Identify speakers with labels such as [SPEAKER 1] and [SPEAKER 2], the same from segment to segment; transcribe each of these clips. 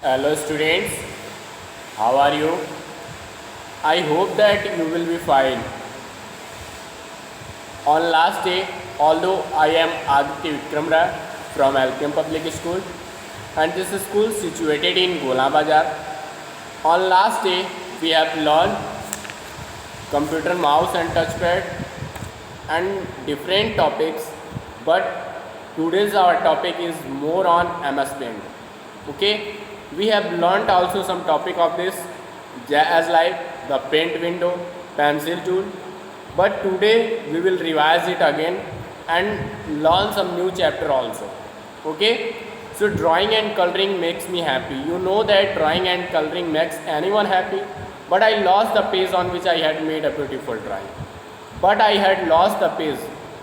[SPEAKER 1] Hello students, how are you? I hope that you will be fine. On last day, although I am Aditya Vikramra from Alchem Public School and this school situated in Gola Bazar. On last day, we have learned computer mouse and touchpad and different topics, but today's our topic is more on MS Paint. Okay, we have learned also some topic of this as like the paint window, pencil tool, but today we will revise it again and learn some new chapter also. Okay, so drawing and coloring makes me happy. You know that drawing and coloring makes anyone happy, but I lost the page on which I had made a beautiful drawing. But I had lost the page.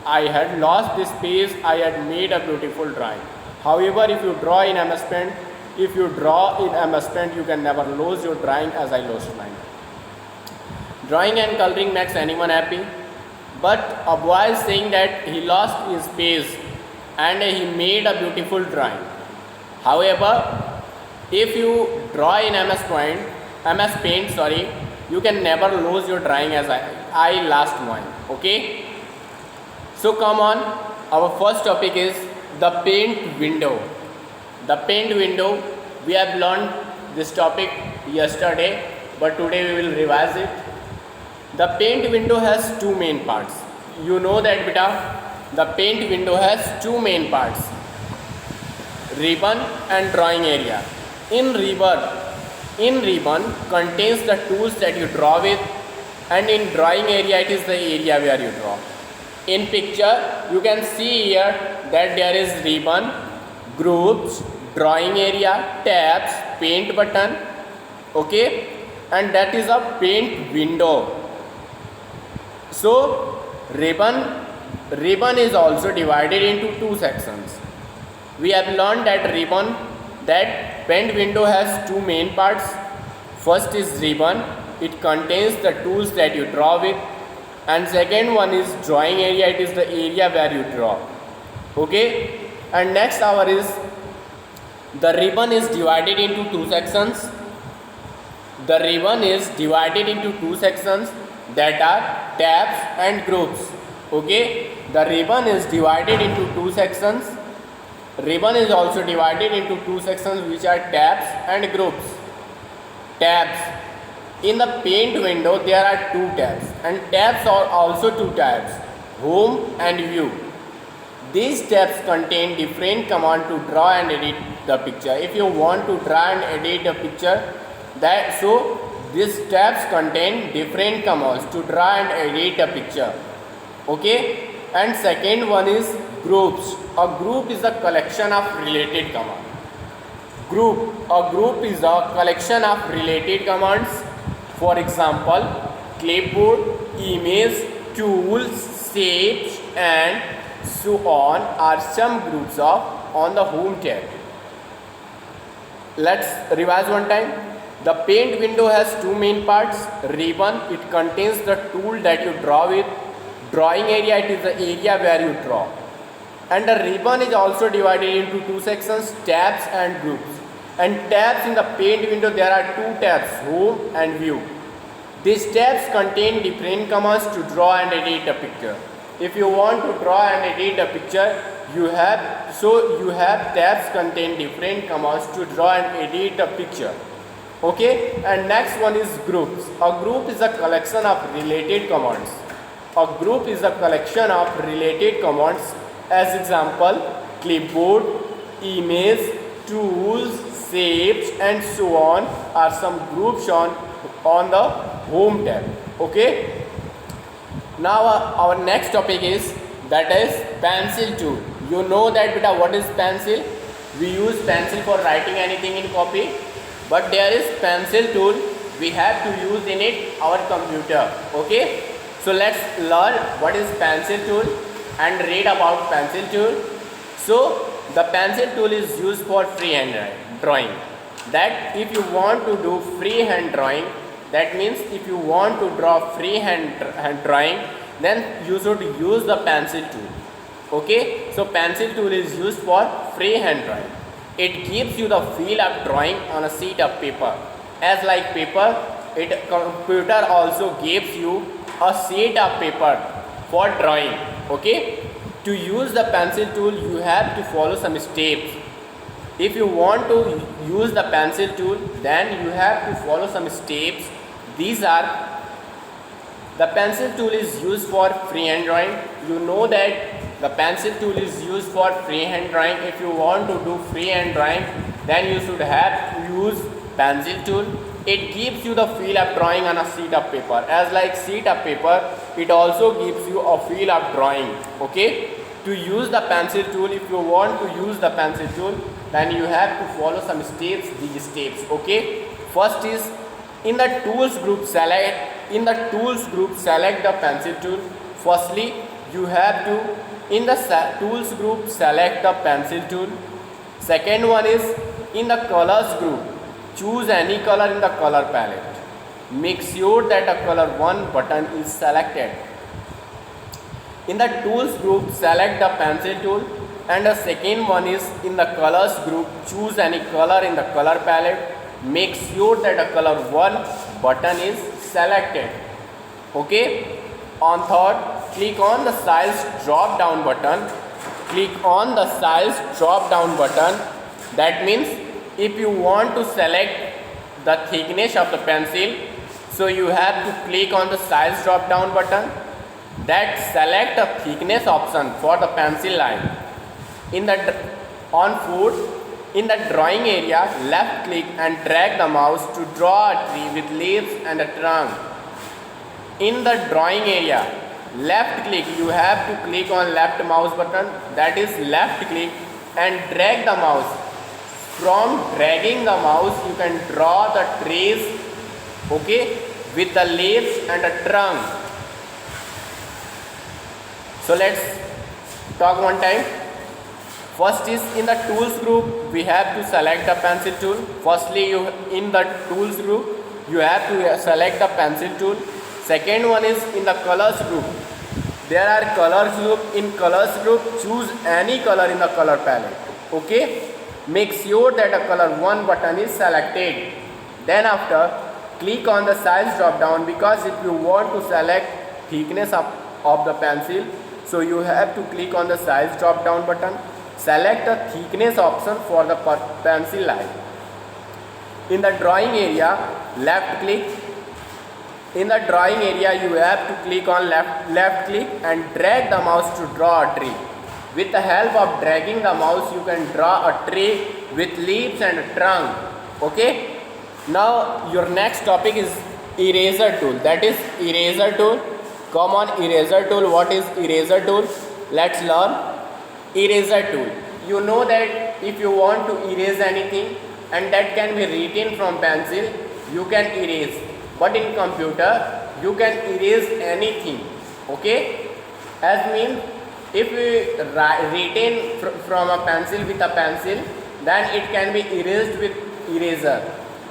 [SPEAKER 1] I had lost this page. I had made a beautiful drawing. However, if you draw in MS Paint, you can never lose your drawing as I lost mine. Drawing and coloring makes anyone happy, but a boy is saying that he lost his page and he made a beautiful drawing. However, if you draw in MS Paint, you can never lose your drawing as I lost mine. Okay. So come on, our first topic is the paint window. The paint window, we have learned this topic yesterday, but today we will revise it. The paint window has two main parts. You know that beta, the paint window has two main parts, ribbon and drawing area. In ribbon contains the tools that you draw with, and in drawing area it is the area where you draw. In picture you can see here that there is ribbon, groups, drawing area, tabs, paint button, okay, and that is a paint window. So ribbon is also divided into two sections. We have learned that paint window has two main parts. First is ribbon, it contains the tools that you draw with, and second one is drawing area, it is the area where you draw. Okay, and next our is the ribbon is divided into two sections. The ribbon is divided into two sections that are tabs and groups. Okay, the ribbon is divided into two sections. Ribbon is also divided into two sections which are tabs and groups. Tabs. In the paint window there are two tabs, and tabs are also two tabs, home and view. These tabs contain different commands to draw and edit the picture. If you want to draw and edit the picture, these tabs contain different commands to draw and edit a picture. Okay, and second one is groups. A group is a collection of related commands. A group is a collection of related commands. For example, clipboard, image, tools, shapes, and so on are some groups on the home tab. Let's revise one time. The paint window has two main parts. Ribbon, it contains the tool that you draw with. Drawing area, it is the area where you draw. And the ribbon is also divided into two sections, tabs and groups. And tabs in the paint window, there are two tabs, home and view. These tabs contain different commands to draw and edit a picture. If you want to draw and edit a picture, you have tabs contain different commands to draw and edit a picture. Okay, and next one is groups. A group is a collection of related commands. A group is a collection of related commands. As example, clipboard, image, tools, shapes, and so on are some groups shown on the home tab. Okay. Now our next topic is pencil tool. You know that beta, what is pencil? We use pencil for writing anything in copy, but there is pencil tool. We have to use in it our computer. Okay. So let's learn what is pencil tool and read about pencil tool. So the pencil tool is used for freehand drawing. That if you want to do freehand drawing, that means if you want to draw freehand drawing, then you should use the pencil tool. Okay, so pencil tool is used for freehand drawing. It gives you the feel of drawing on a sheet of paper. As like paper, computer also gives you a sheet of paper for drawing. Okay. To use the pencil tool, you have to follow some steps. If you want to use the pencil tool, then you have to follow some steps. These are: the pencil tool is used for freehand drawing. You know that the pencil tool is used for freehand drawing. If you want to do freehand drawing, then you should have to use pencil tool. It gives you the feel of drawing on a sheet of paper. As like sheet of paper, it also gives you a feel of drawing. Okay. To use the pencil tool, if you want to use the pencil tool, then you have to follow some steps. These steps. Okay. First is, in the tools group select the pencil tool. Firstly, you have to in the tools group select the pencil tool. Second one is, in the colors group, choose any color in the color palette. Make sure that a color 1 button is selected. In the tools group, select the pencil tool. And the second one is, in the colors group, choose any color in the color palette. Make sure that a color 1 button is selected. Okay. On third, click on the size drop down button. That means if you want to select the thickness of the pencil, so you have to click on the size drop down button. That select a thickness option for the pencil line. On foot, in the drawing area, left click and drag the mouse to draw a tree with leaves and a trunk. In the drawing area, left click, you have to click on left mouse button, that is left click, and drag the mouse. From dragging the mouse, you can draw the trees, okay, with the leaves and a trunk. So let's talk one time. First is, in the tools group, we have to select the pencil tool. Firstly, in the tools group, you have to select the pencil tool. Second one is, in the colors group. There are colors group. In colors group, choose any color in the color palette. Okay. Make sure that a color 1 button is selected. Then after, click on the size drop down, because if you want to select thickness of the pencil, so you have to click on the size drop down button. Select the thickness option for the pencil line. In the drawing area, left click. In the drawing area, you have to click on left click and drag the mouse to draw a tree. With the help of dragging the mouse, you can draw a tree with leaves and a trunk. Okay. Now your next topic is eraser tool. That is eraser tool. Come on, eraser tool. What is eraser tool? Let's learn. Eraser tool. You know that if you want to erase anything and that can be written from pencil, you can erase. But in computer, you can erase anything. Okay. As means, if we written from a pencil with a pencil, then it can be erased with eraser.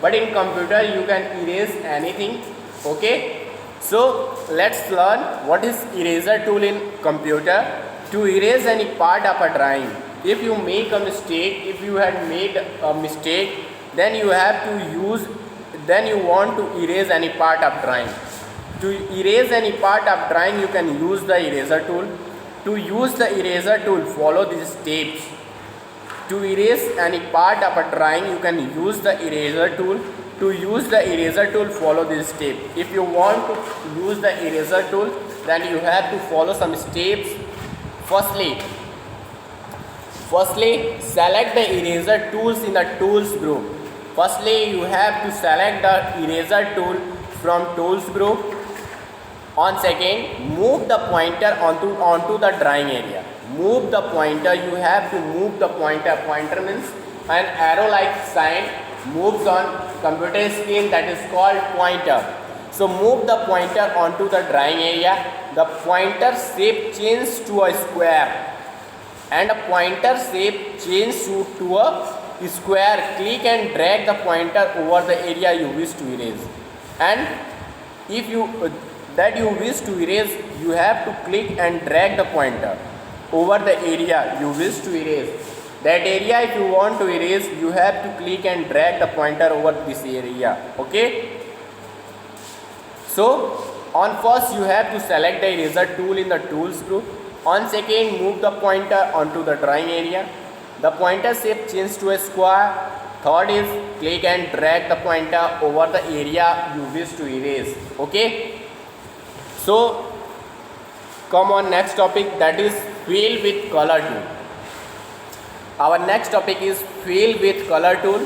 [SPEAKER 1] But in computer, you can erase anything. Okay. So let's learn what is eraser tool in computer. To erase any part of a drawing, if you make a mistake, if you had made a mistake, then you have to use, then you want to erase any part of drawing. To erase any part of drawing, you can use the eraser tool. To use the eraser tool, follow these steps. To erase any part of a drawing, you can use the eraser tool. To use the eraser tool, follow this step. If you want to use the eraser tool, then you have to follow some steps. Firstly, select the eraser tools in the tools group. Firstly, you have to select the eraser tool from tools group. On second, move the pointer onto the drawing area. Move the pointer. You have to move the pointer. Pointer means an arrow-like sign moves on computer screen, that is called pointer. So move the pointer onto the drawing area. The pointer shape changes to a square, and a pointer shape changes to a square. Click and drag the pointer over the area you wish to erase. And if you wish to erase, you have to click and drag the pointer over the area you wish to erase. That area, if you want to erase, you have to click and drag the pointer over this area. Okay. So on first you have to select the eraser tool in the tools group. On second, move the pointer onto the drawing area. The pointer shape change to a square. Third is click and drag the pointer over the area you wish to erase. Okay. So come on next topic, that is fill with color tool. Our next topic is fill with color tool.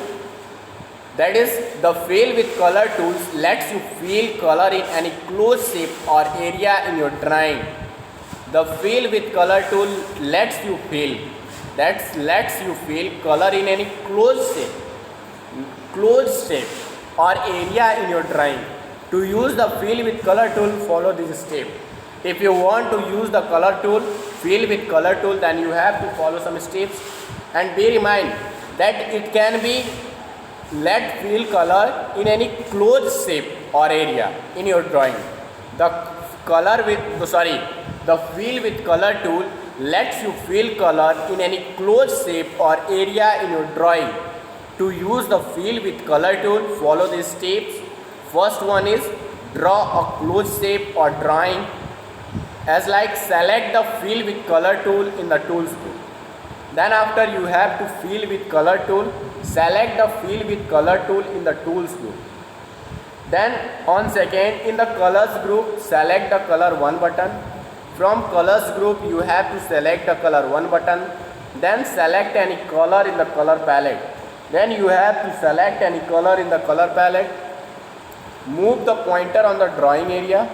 [SPEAKER 1] That is, the fill with color tools lets you fill color in any closed shape or area in your drawing. The fill with color tool lets you fill. Lets you fill color in any closed shape or area in your drawing. To use the fill with color tool, follow this step. If you want to use the color tool, fill with color tool, then you have to follow some steps. And bear in mind that it can be let fill color in any closed shape or area in your drawing. The fill with color tool lets you fill color in any closed shape or area in your drawing. To use the fill with color tool, follow these steps. First one is draw a closed shape or drawing, as like select the fill with color tool in the tools group. Then after you have to fill with color tool, select the fill with color tool in the tools group. Then on second, in the colors group, select the color 1 button. From colors group you have to select the color 1 button. Then select any color in the color palette. Then you have to select any color in the color palette. Move the pointer on the drawing area.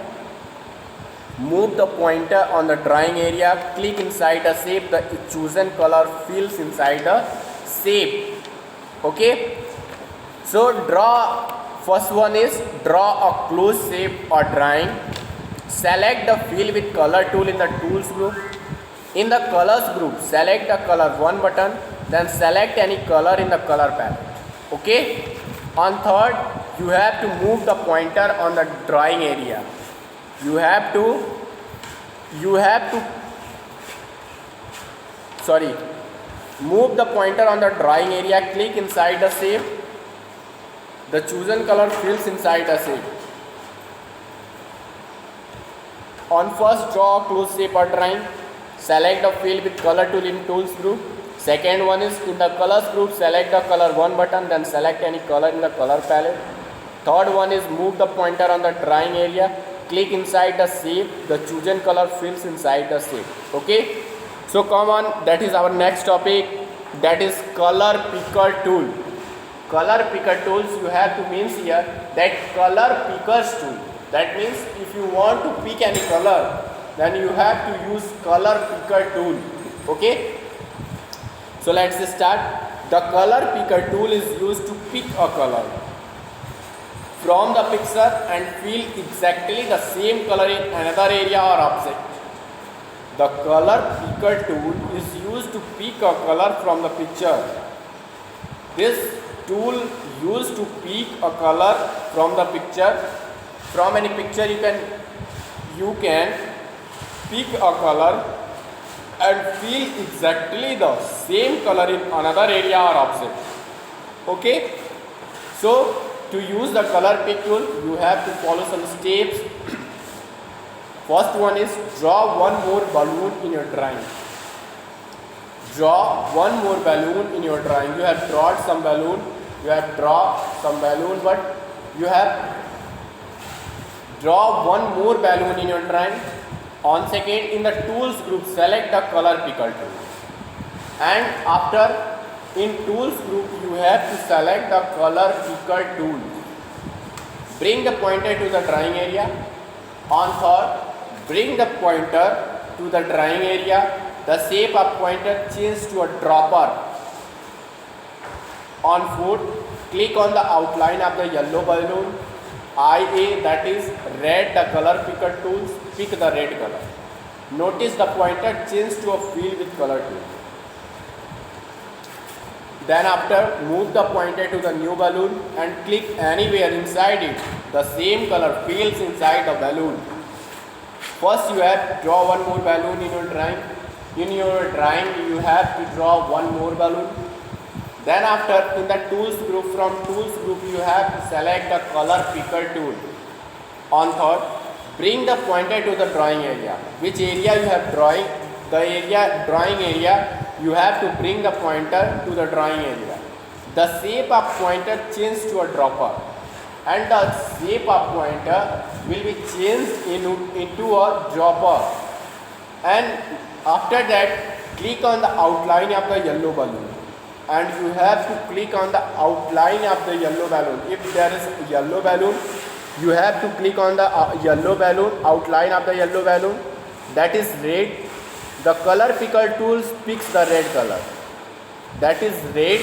[SPEAKER 1] Move the pointer on the drawing area, click inside the shape, the chosen color fills inside the shape. Okay. So first one is draw a closed shape or drawing. Select the fill with color tool in the tools group. In the colors group, select the color 1 button, then select any color in the color palette. Okay. On third, you have to move the pointer on the drawing area. You have to move the pointer on the drawing area, click inside the shape, the chosen color fills inside the shape. On first, draw a closed shape or drawing, select the fill with color tool in tools group. Second one is in the colors group, select the color 1 button, then select any color in the color palette. Third one is move the pointer on the drawing area, click inside the shape, the chosen color fills inside the shape. Okay. So come on, that is our next topic, that is color picker tool. Color picker tools, you have to means here that color pickers tool. That means if you want to pick any color, then you have to use color picker tool. Okay. So let's start. The color picker tool is used to pick a color from the picture and fill exactly the same color in another area or object. The color picker tool is used to pick a color from the picture. This tool used to pick a color from the picture. From any picture you can pick a color and fill exactly the same color in another area or object. Okay. So to use the color pick tool, you have to follow some steps. First one is draw one more balloon in your drawing. Draw one more balloon in your drawing. You have drawn some balloon. But you have draw one more balloon in your drawing. On second, in the tools group, select the color picker tool. And after, in tools group, you have to select the color picker tool. Bring the pointer to the drawing area. On third, bring the pointer to the drawing area. The shape of pointer change to a dropper. On fourth, click on the outline of the yellow balloon. IA, that is red, the color picker tools, pick the red color. Notice the pointer change to a fill with color tool. Then after, move the pointer to the new balloon and click anywhere inside it. The same color fills inside the balloon. First you have draw one more balloon in your drawing. In your drawing, you have to draw one more balloon. Then after, in the tools group, from tools group, you have to select the color picker tool. On third, bring the pointer to the drawing area. Which area you have drawing? The area, drawing area, you have to bring the pointer to the drawing area. The shape of pointer changed to a dropper, and the shape of pointer will be changed into a dropper. And after that, click on the outline of the yellow balloon, and you have to click on the outline of the yellow balloon. If there is a yellow balloon, you have to click on the yellow balloon, outline of the yellow balloon, that is red. The color picker tools picks the red color, that is red,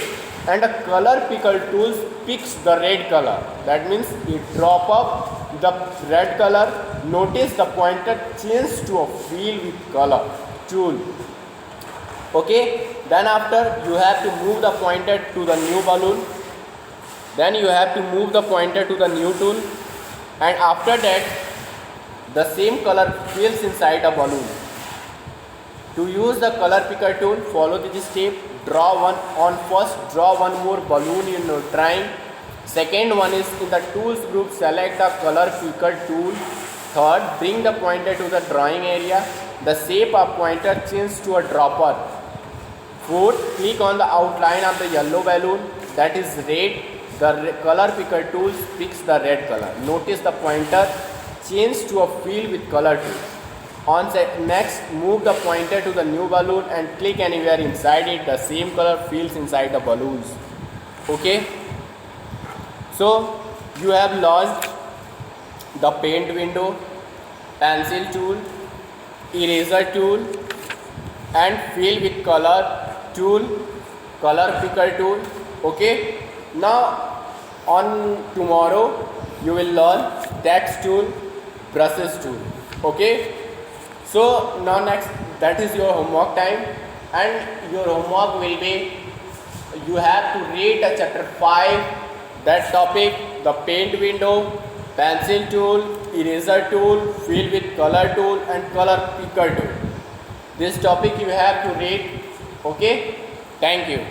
[SPEAKER 1] and the color picker tools picks the red color, that means it drop up the red color. Notice the pointer changes to a fill with color tool. Okay, then after, you have to move the pointer to the new balloon, then you have to move the pointer to the new tool, and after that the same color fills inside a balloon. To use the color picker tool, follow this step. Draw one on first, draw one more balloon in your drawing. Second one is in the tools group, select the color picker tool. Third, bring the pointer to the drawing area. The shape of pointer changes to a dropper. Fourth, click on the outline of the yellow balloon, that is red. The color picker tool picks the red color. Notice the pointer changes to a fill with color tool. Next, move the pointer to the new balloon and click anywhere inside it. The same color fills inside the balloons. Okay. So you have launched the paint window, pencil tool, eraser tool, and fill with color tool, color picker tool. Okay. Now on tomorrow you will learn text tool, brushes tool. Okay. So now next, that is your homework time, and your homework will be, you have to read a chapter 5, that topic, the paint window, pencil tool, eraser tool, fill with color tool, and color picker tool. This topic you have to read. Okay, thank you.